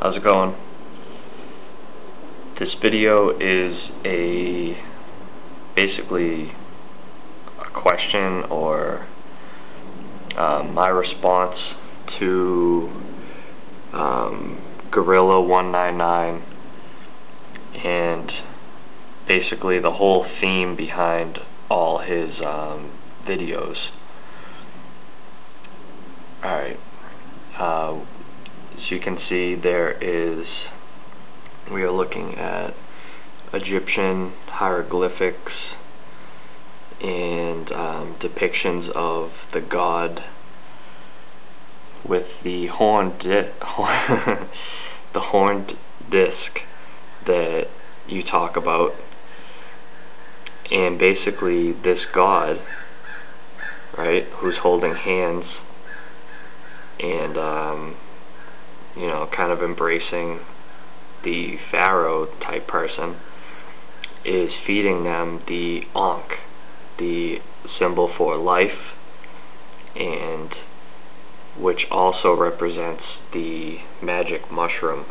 How's it going? This video is basically a question or my response to Gorilla 199 and basically the whole theme behind all his videos. Alright, as you can see, we are looking at Egyptian hieroglyphics and depictions of the god with the horned disc that you talk about. And basically this god, right, who's holding hands and you know, kind of embracing the pharaoh type person, is feeding them the Ankh, the symbol for life, and which also represents the magic mushroom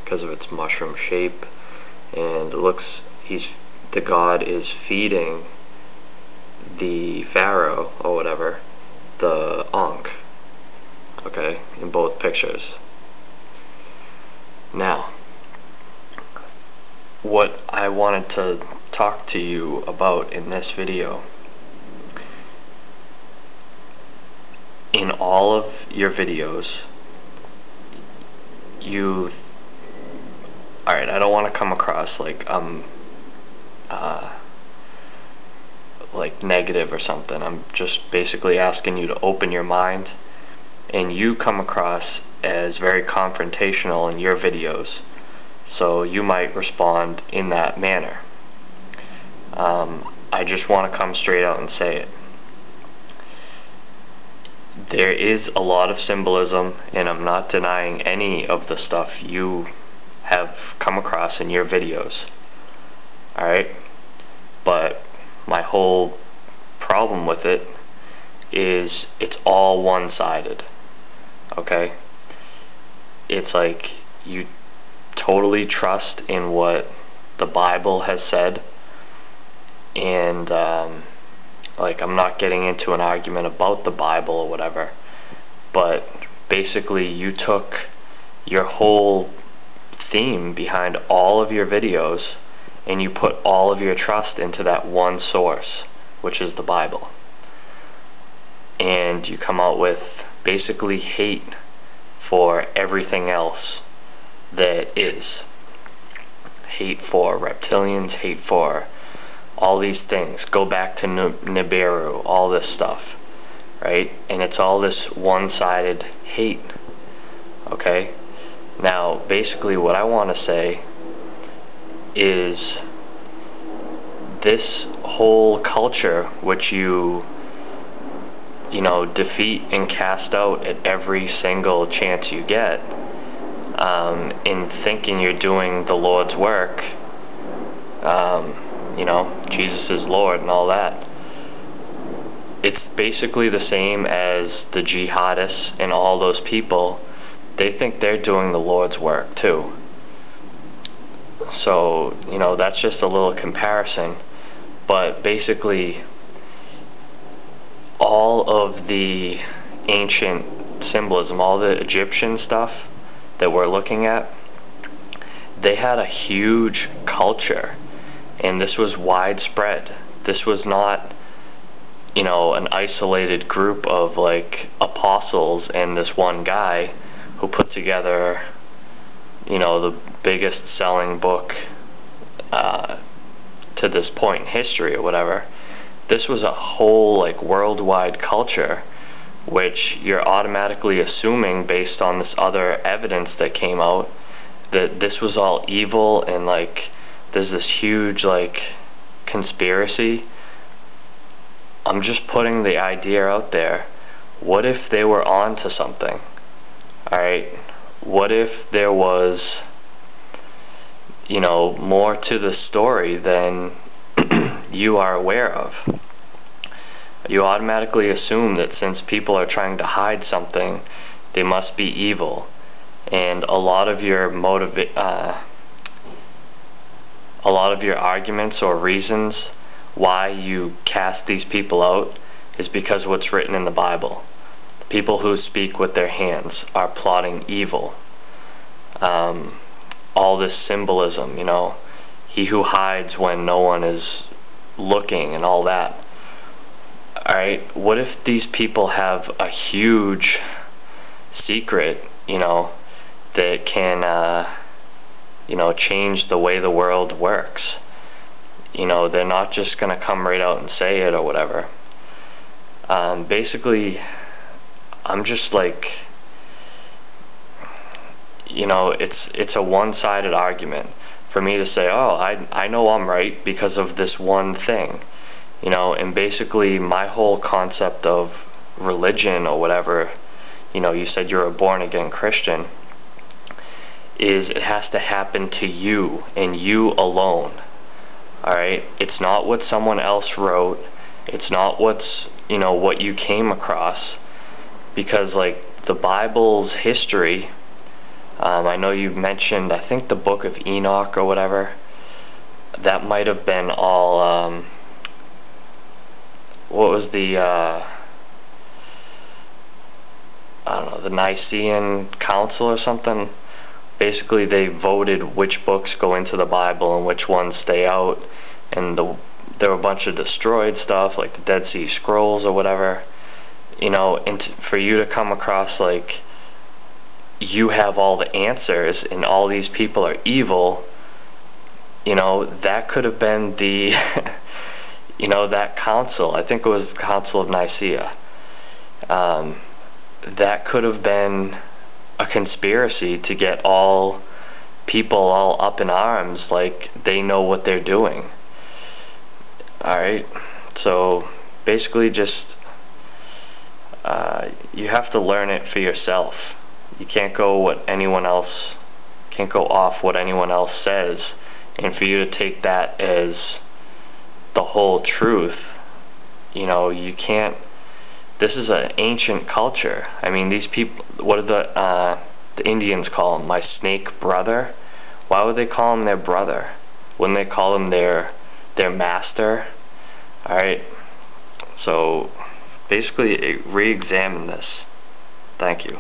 because of its mushroom shape. And it looks, the god is feeding the pharaoh or whatever the Ankh, okay, in both pictures. Now, what I wanted to talk to you about in this video, in all of your videos, alright, I don't want to come across like like negative or something. I'm just basically asking you to open your mind, and you come across as very confrontational in your videos, so you might respond in that manner. I just want to come straight out and say it. There is a lot of symbolism, and I'm not denying any of the stuff you have come across in your videos, alright? But my whole problem with it is it's all one-sided, okay? It's like you totally trust in what the Bible has said, and like, I'm not getting into an argument about the Bible or whatever, but basically you took your whole theme behind all of your videos and you put all of your trust into that one source, which is the Bible. And you come out with basically hate for everything else that is. Hate for reptilians, hate for all these things. Go back to Nibiru, all this stuff, right? And it's all this one-sided hate, okay? Now, basically what I want to say is this whole culture, which you know, defeat and cast out at every single chance you get, in thinking you're doing the Lord's work, you know, Jesus is Lord and all that. It's basically the same as the jihadists and all those people. They think they're doing the Lord's work too. So, you know, that's just a little comparison. But basically, all of the ancient symbolism, all the Egyptian stuff that we're looking at, they had a huge culture, and this was widespread. This was not, you know, an isolated group of like apostles and this one guy who put together, you know, the biggest selling book to this point in history or whatever. This was a whole like worldwide culture, which you're automatically assuming based on this other evidence that came out that this was all evil and like there's this huge like conspiracy. I'm just putting the idea out there. What if they were on to something? Alright, what if there was, you know, more to the story than you are aware of? You automatically assume that since people are trying to hide something, they must be evil. And a lot of your arguments or reasons why you cast these people out is because what's written in the Bible. The people who speak with their hands are plotting evil. All this symbolism, you know, he who hides when no one is looking and all that. Alright, what if these people have a huge secret, you know, that can, you know, change the way the world works? You know, they're not just going to come right out and say it or whatever. Basically, I'm just like, you know, it's a one-sided argument for me to say, oh, I know I'm right because of this one thing. You know, and basically my whole concept of religion or whatever, you know, you said you're a born-again Christian, is it has to happen to you and you alone. Alright? It's not what someone else wrote. It's not what's, you know, what you came across. Because, like, the Bible's history, I know you mentioned, I think the book of Enoch or whatever, that might have been all, what was the, I don't know, the Nicene Council or something. Basically, they voted which books go into the Bible and which ones stay out, and there were a bunch of destroyed stuff, like the Dead Sea Scrolls or whatever. You know, and for you to come across, like, you have all the answers and all these people are evil, you know, that could have been the, you know, that council, I think it was the Council of Nicaea, that could have been a conspiracy to get all people all up in arms, like they know what they're doing. Alright, so basically just you have to learn it for yourself. You can't go off what anyone else says, and for you to take that as the whole truth, you know, you can't. This is an ancient culture. I mean, these people, what do the Indians call him? My snake brother? Why would they call him their brother? Wouldn't they call him their master? Alright, so basically re-examine this. Thank you.